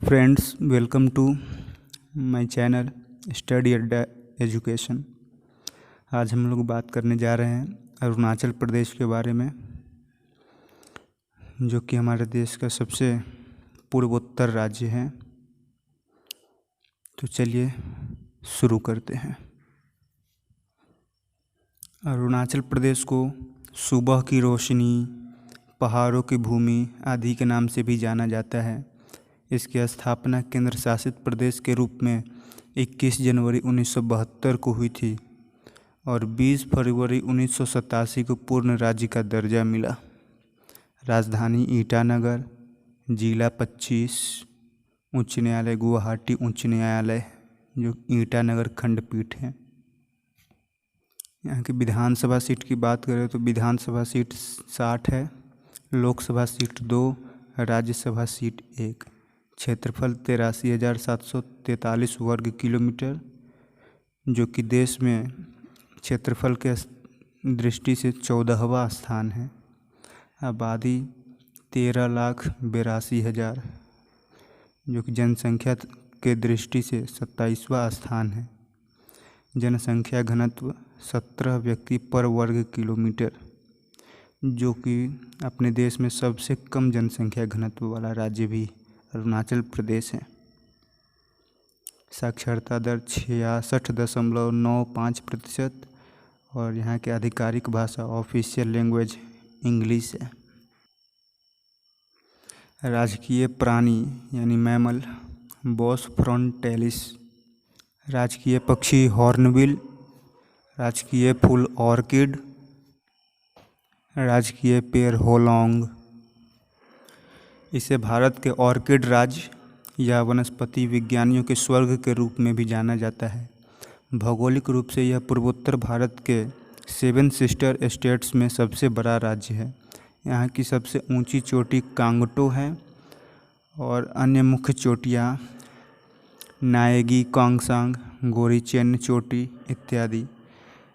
Friends, welcome to my channel study Adda education. आज हम लोग बात करने जा रहे हैं अरुणाचल प्रदेश के बारे में, जो कि हमारे देश का सबसे पूर्वोत्तर राज्य है। तो चलिए शुरू करते हैं। अरुणाचल प्रदेश को सुबह की रोशनी, पहाड़ों की भूमि आदि के नाम से भी जाना जाता है। इसकी स्थापना केंद्र शासित प्रदेश के रूप में 21 जनवरी 1972 को हुई थी और 20 फरवरी 1987 को पूर्ण राज्य का दर्जा मिला। राजधानी ईटानगर, जिला 25, उच्च न्यायालय गुवाहाटी उच्च न्यायालय, जो ईटानगर खंडपीठ है। यहाँ की विधानसभा सीट की बात करें तो विधानसभा सीट 60 है, लोकसभा सीट 2, राज्यसभा सीट 1। क्षेत्रफल 83,743 वर्ग किलोमीटर, जो कि देश में क्षेत्रफल के दृष्टि से 14वां स्थान है। आबादी 13,82,000, जो कि जनसंख्या के दृष्टि से 27वां स्थान है। जनसंख्या घनत्व 17 व्यक्ति पर वर्ग किलोमीटर, जो कि अपने देश में सबसे कम जनसंख्या घनत्व वाला राज्य भी अरुणाचल प्रदेश है। साक्षरता दर 66.95% और यहाँ की आधिकारिक भाषा ऑफिशियल लैंग्वेज इंग्लिश है। राजकीय प्राणी यानी मैमल बॉस फ्रंटेलिस। राजकीय पक्षी हॉर्नबिल। राजकीय फूल ऑर्किड। राजकीय पेड़ होलोंग। इसे भारत के ऑर्किड राज्य या वनस्पति विज्ञानियों के स्वर्ग के रूप में भी जाना जाता है। भौगोलिक रूप से यह पूर्वोत्तर भारत के 7 सिस्टर स्टेट्स में सबसे बड़ा राज्य है। यहाँ की सबसे ऊंची चोटी कांगटो है और अन्य मुख्य चोटियाँ नाएगी, कोंगसांग, गोरीचेन चोटी इत्यादि।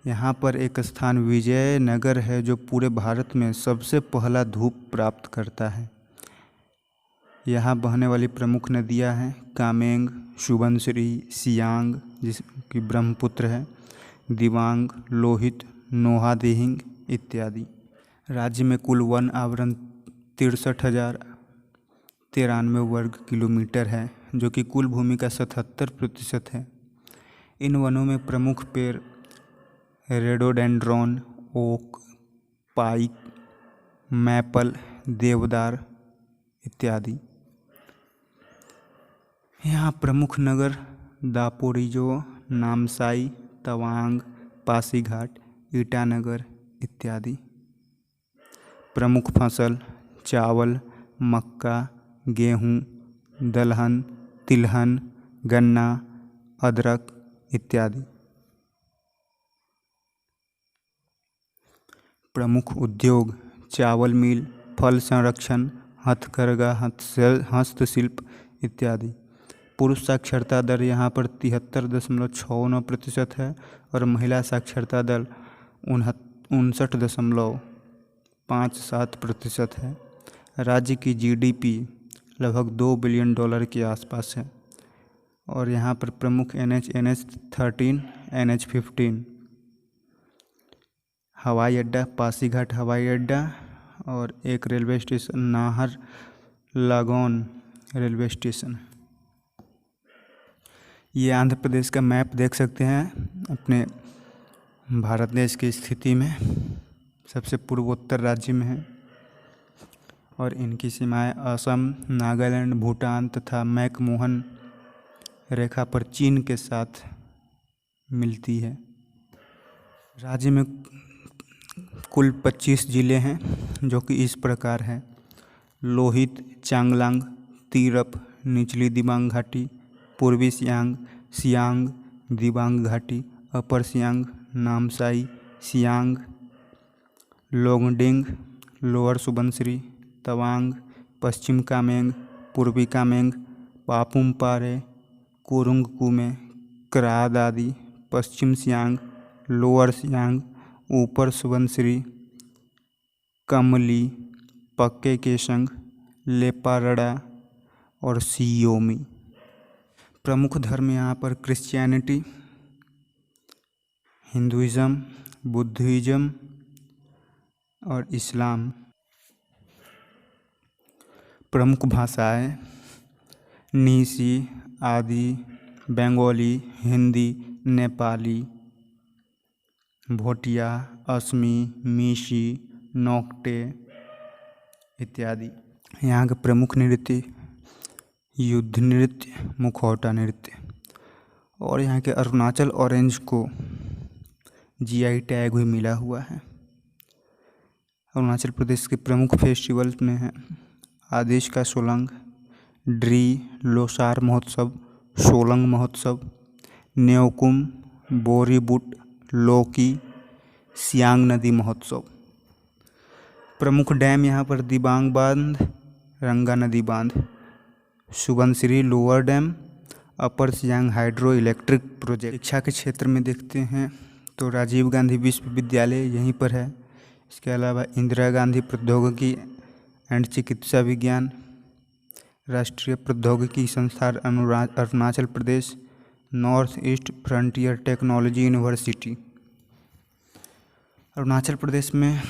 यहाँ पर एक स्थान विजयनगर है, जो पूरे भारत में सबसे पहला धूप प्राप्त करता है। यहाँ बहने वाली प्रमुख नदियाँ हैं कामेंग, सुबनसिरी, सियांग जिसकी ब्रह्मपुत्र है, दिबांग, लोहित, नोहादिहिंग इत्यादि। राज्य में कुल वन आवरण 63,093 वर्ग किलोमीटर है, जो कि कुल भूमि का 77% है। इन वनों में प्रमुख पेड़ रेडोडेंड्रॉन, ओक, पाइक, मैपल, देवदार इत्यादि। यहाँ प्रमुख नगर दापोरिजो, नामसाई, तवांग, पासीघाट, ईटानगर इत्यादि। प्रमुख फसल चावल, मक्का, गेहूँ, दलहन, तिलहन, गन्ना, अदरक इत्यादि। प्रमुख उद्योग चावल मिल, फल संरक्षण, हथकरघा, हस्तशिल्प इत्यादि। पुरुष साक्षरता दर यहाँ पर 73.69% है और महिला साक्षरता दर 59.57% है। राज्य की जीडीपी लगभग $2 बिलियन के आसपास है और यहाँ पर प्रमुख NH13, NH15, हवाई अड्डा पासीघाट हवाई अड्डा और एक railway station Naharlagun railway station. ये आंध्र प्रदेश का मैप देख सकते हैं। अपने भारत देश की स्थिति में सबसे पूर्वोत्तर राज्य में है और इनकी सीमाएं असम, नागालैंड, भूटान तथा मैकमोहन रेखा पर चीन के साथ मिलती है। राज्य में कुल 25 जिले हैं, जो कि इस प्रकार हैं: लोहित, चांगलांग, तिरप, निचली दिबांग घाटी, पूर्वी सियांग, सियांग, दिबांग घाटी, अपर सियांग, नामसाई, सियांग, लोंगडिंग, लोअर सुबनसिरी, तवांग, पश्चिम कामेंग, पूर्वी कामेंग, पापुम पारे, कोरुंग कुमे, क्राद आदि, पश्चिम सियांग, लोअर सियांग, ऊपर सुबनसिरी, कमली, पक्के केशंग, लेपारड़ा और सियोमी। प्रमुख धर्म यहाँ पर क्रिश्चियनिटी, हिंदुइज़्म, बुद्धिज़्म और इस्लाम। प्रमुख भाषाएं नीसी, आदि, बंगाली, हिंदी, नेपाली, भोटिया, असमी, मीशी, नोक्टे इत्यादि। यहाँ के प्रमुख नृत्य युद्ध नृत्य, मुखौटा नृत्य। और यहाँ के अरुणाचल ऑरेंज को जीआई टैग भी मिला हुआ है। अरुणाचल प्रदेश के प्रमुख फेस्टिवल्स में है आदिश का सोलंग, ड्री लोसार महोत्सव, सोलंग महोत्सव, न्योकुम, बोरीबुट, लोकी, सियांग नदी महोत्सव। प्रमुख डैम यहाँ पर दिबांग बांध, रंगा नदी बांध, सुबनसिरी लोअर डैम, अपर सियांग हाइड्रो इलेक्ट्रिक प्रोजेक्ट। शिक्षा के क्षेत्र में देखते हैं तो राजीव गांधी विश्वविद्यालय यहीं पर है। इसके अलावा इंदिरा गांधी प्रौद्योगिकी एंड चिकित्सा विज्ञान, राष्ट्रीय प्रौद्योगिकी संस्थान Arunachal Pradesh, north east frontier technology university. Arunachal Pradesh में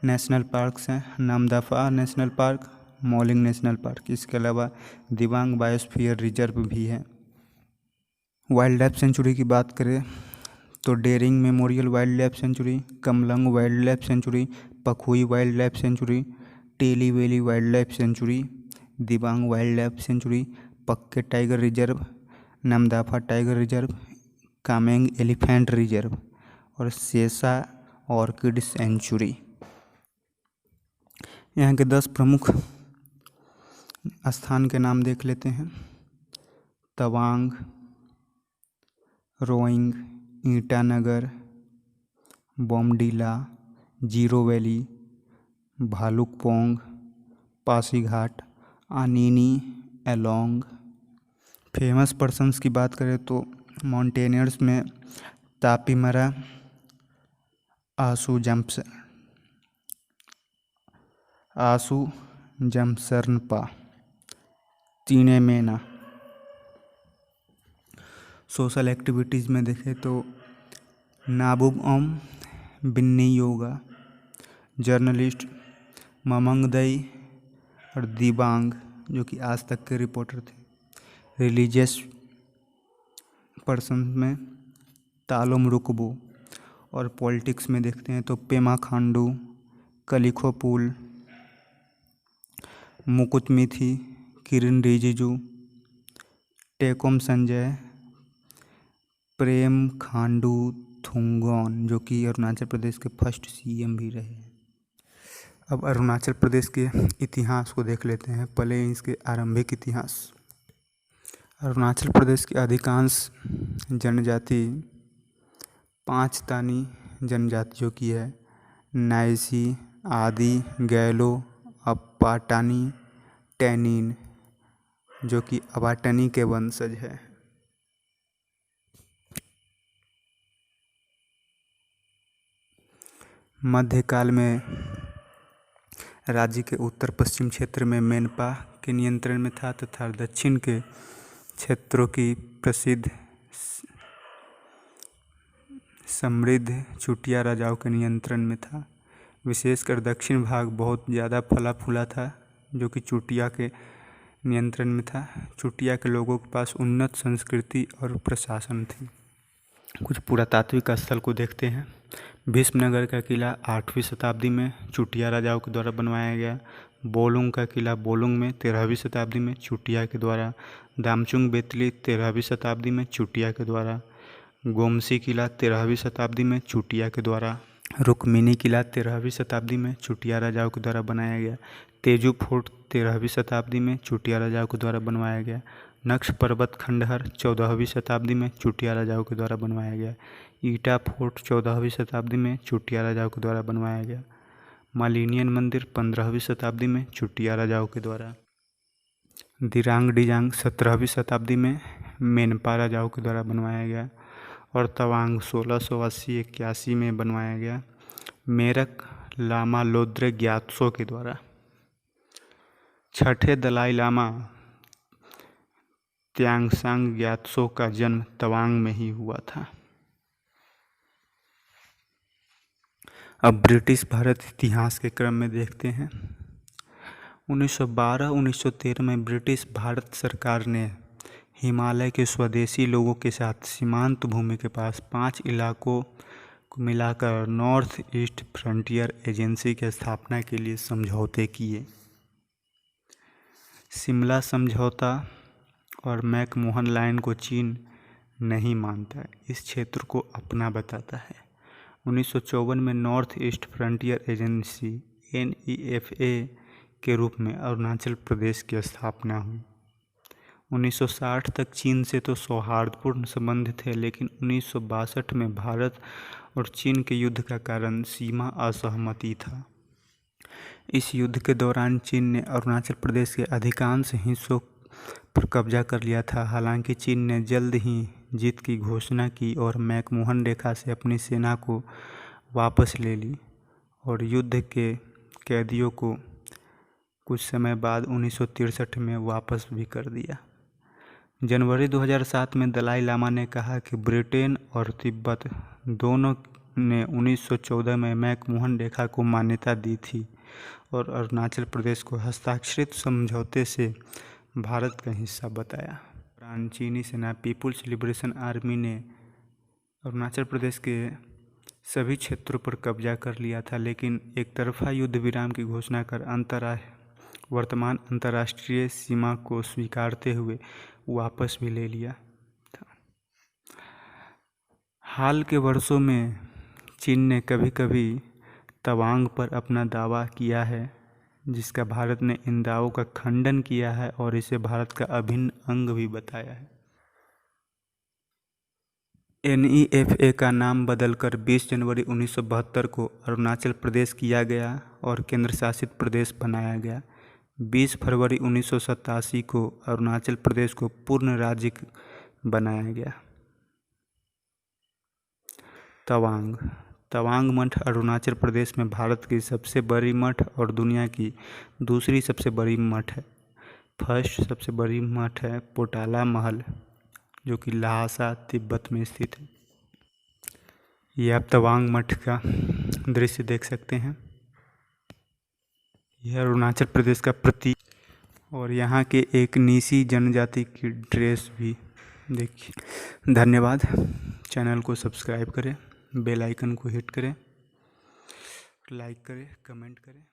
नेशनल पार्क्स हैं Namdapha national park, Mouling national park. इसके अलावा दिबांग बायोस्फीयर रिजर्व भी है। वाइल्ड लाइफ सेंचुरी की बात करें तो D'Ering memorial wild life sanctuary, Kamlang wild life sanctuary, Pakhui wild life sanctuary, Tale valley wild life sanctuary, Dibang wild life sanctuary, Pakke tiger reserve, Namdapha tiger reserve, Kameng elephant reserve और Sessa orchid century. यहाँ के 10 प्रमुख स्थान के नाम देख लेते हैं। Tawang, Roing, Itanagar, Bomdila, Ziro valley, Bhalukpong, Pasighat, Anini, Along. Famous persons की बात करें तो माउंटेनियर्स में तापीमरा, आसू जमसरनपा, तीनेमेना। सोशल एक्टिविटीज़ में देखें तो नाबुग ओम, बिन्नी योगा, जर्नलिस्ट ममंगदई और दिबांग जो कि आज तक के रिपोर्टर थे। रिलीजियस पर्सन में तालोम रुकबू। और पॉलिटिक्स में देखते हैं तो पेमा खांडू, कलिखोपुल, मुकुटमिथी, किरण रिजिजू, टेकोम संजय, प्रेम खांडू थुंगॉन जो कि अरुणाचल प्रदेश के फर्स्ट सीएम भी रहे। अब अरुणाचल प्रदेश के इतिहास को देख लेते हैं। पहले इसके आरंभिक इतिहास। अरुणाचल प्रदेश की अधिकांश जनजाति 5 तानी जनजातियों की है। नाइसी, आदि, गैलो, अपाटानी, टैनिन जो कि अबाटनी के वंशज है। मध्यकाल में राज्य के उत्तर पश्चिम क्षेत्र में मेनपा के नियंत्रण में था तथा दक्षिण के क्षेत्रों की प्रसिद्ध समृद्ध चुटिया राजाओं के नियंत्रण में था। विशेषकर दक्षिण भाग बहुत ज़्यादा फला फूला था जो कि चुटिया के नियंत्रण में था। चुटिया के लोगों के पास उन्नत संस्कृति और प्रशासन थी। कुछ पुरातात्विक स्थल को देखते हैं। भीष्मनगर का किला 8वीं शताब्दी में चुटिया राजाओं के द्वारा बनवाया गया। बोलुंग का किला बोलुंग में 13वीं शताब्दी में चुटिया के द्वारा। दामचुंग बेतली 13वीं शताब्दी में चुटिया के द्वारा। गोमसी किला 13वीं शताब्दी में चुटिया के द्वारा। रुक्मिणी किला 13वीं शताब्दी में चुटिया राजाओं के द्वारा बनाया गया। तेजू फोर्ट 13वीं शताब्दी में चुटिया राजाओं के द्वारा बनवाया गया। नक्श पर्वत खंडहर 14वीं शताब्दी में चुटिया राजाओं के द्वारा बनवाया गया। ईटा फोर्ट 14वीं शताब्दी में चुटिया राजाओं के द्वारा बनवाया गया। मालिनियन मंदिर 15वीं शताब्दी में चुटिया राजाओं के द्वारा। दिरांग डिजांग 17वीं शताब्दी में मेनपा राजाओं के द्वारा बनवाया गया। और तवांग 1680-81 में बनवाया गया मेरक लामा लोद्रे ग्यात्सो के द्वारा। छठे दलाई लामा त्सांग ग्यात्सो का जन्म तवांग में ही हुआ था। अब ब्रिटिश भारत इतिहास के क्रम में देखते हैं। 1912-1913 में ब्रिटिश भारत सरकार ने हिमालय के स्वदेशी लोगों के साथ सीमांत भूमि के पास 5 इलाकों को मिलाकर नॉर्थ ईस्ट फ्रंटियर एजेंसी की स्थापना के लिए समझौते किए। शिमला समझौता और मैकमोहन लाइन को चीन नहीं मानता, इस क्षेत्र को अपना बताता है। 1954 में north east frontier agency NEFA के रूप में अरुणाचल प्रदेश की स्थापना हुई। 1960 तक चीन से तो सौहार्दपूर्ण संबंध थे, लेकिन 1962 में भारत और चीन के युद्ध का कारण सीमा असहमति था। इस युद्ध के दौरान चीन ने अरुणाचल प्रदेश के अधिकांश हिस्सों पर कब्जा कर लिया था। हालांकि चीन ने जल्द ही जीत की घोषणा की और मैकमोहन रेखा से अपनी सेना को वापस ले ली और युद्ध के कैदियों को कुछ समय बाद 1963 में वापस भी कर दिया। जनवरी 2007 में दलाई लामा ने कहा कि ब्रिटेन और तिब्बत दोनों ने 1914 में मैकमोहन रेखा को मान्यता दी थी और अरुणाचल प्रदेश को हस्ताक्षरित समझौते से भारत का हिस्सा बताया। चीनी सेना पीपुल्स लिबरेशन आर्मी ने अरुणाचल प्रदेश के सभी क्षेत्रों पर कब्जा कर लिया था, लेकिन एक तरफा युद्ध विराम की घोषणा कर वर्तमान अंतर्राष्ट्रीय सीमा को स्वीकारते हुए वापस भी ले लिया था। हाल के वर्षों में चीन ने कभी कभी तवांग पर अपना दावा किया है, जिसका भारत ने इन दावों का खंडन किया है और इसे भारत का अभिन्न अंग भी बताया है। NEFA का नाम बदलकर 20 जनवरी 1972 को अरुणाचल प्रदेश किया गया और केंद्र शासित प्रदेश बनाया गया। 20 फरवरी 1987 को अरुणाचल प्रदेश को पूर्ण राज्य बनाया गया। तवांग मठ अरुणाचल प्रदेश में भारत की सबसे बड़ी मठ और दुनिया की दूसरी सबसे बड़ी मठ है। फर्स्ट सबसे बड़ी मठ है पोटाला महल, जो कि ल्हासा तिब्बत में स्थित है। ये आप तवांग मठ का दृश्य देख सकते हैं। यह अरुणाचल प्रदेश का प्रतीक और यहाँ के एक नीसी जनजाति की ड्रेस भी देखिए। धन्यवाद। चैनल को सब्सक्राइब करें, बेल आइकन को हिट करें, लाइक करें, कमेंट करें।